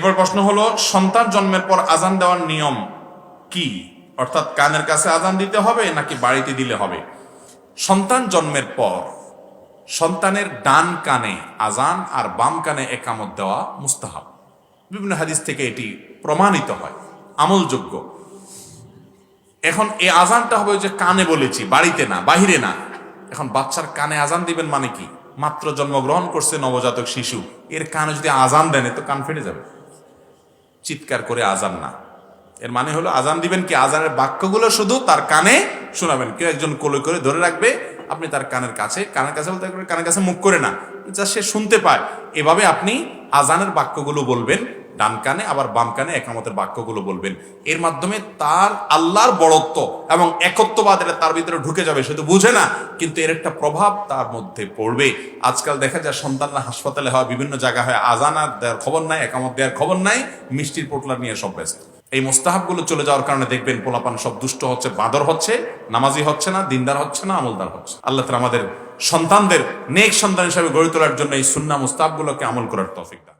এরপর প্রশ্ন হলো, সন্তান জন্মের পর আজান দেওয়ার নিয়ম কি? অর্থাৎ কানের কাছে আজান দিতে হবে নাকি বাড়িতে দিলে হবে? সন্তান জন্মের পর সন্তানের ডান কানে আজান আর বাম কানে একামত দেওয়া মুস্তাহাব। বিভিন্ন হাদিস থেকে এটি প্রমাণিত হয়, আমলযোগ্য। এখন এই আজানটা হবে যে কানে বলেছি, বাড়িতে না, বাহিরে না। এখন বাচ্চার কানে আজান দিবেন মানে কি? মাত্র জন্মগ্রহণ করছে নবজাতক শিশু, এর কানে যদি আজান দেন তো কান ফেটে যাবে। চিৎকার করে আজান না, এর মানে হলো আজান দিবেন কি, আজানের বাক্যগুলো শুধু তার কানে শোনাবেন। কেউ একজন কোলে করে ধরে রাখবে, আপনি তার কানের কাছে বলতে কানের কাছে মুখ করে না, যা সে শুনতে পায়, এভাবে আপনি আজানের বাক্যগুলো বলবেন ডান কানে, আবার বাম কানে একামতের বাক্যগুলো বলবেন। এর মাধ্যমে তার আল্লাহর বড়ত্ব এবং একত্ববাদ এটা তার ভিতরে ঢুকে যাবে, সে তো বুঝে না, কিন্তু এর একটা প্রভাব তার মধ্যে পড়বে। আজকাল দেখা যায় সন্তানরা হাসপাতালে হয়, বিভিন্ন জায়গায় হয়, আজান আর দেওয়ার খবর নাই, একামত দেওয়ার খবর নাই, মিষ্টির পোটলা নিয়ে সব ব্যস্ত। এই মোস্তাহাবগুলো চলে যাওয়ার কারণে দেখবেন পোলাপান সব দুষ্ট হচ্ছে, বাঁদর হচ্ছে, নামাজি হচ্ছে না, দিনদার হচ্ছে না, আমলদার হচ্ছে। আল্লাহ তাআলা আমাদের সন্তানদের নেক সন্তান হিসেবে গড়ে তোলার জন্য এই সুন্নাহ মুস্তাহাবগুলোকে আমল করার তৌফিক দান।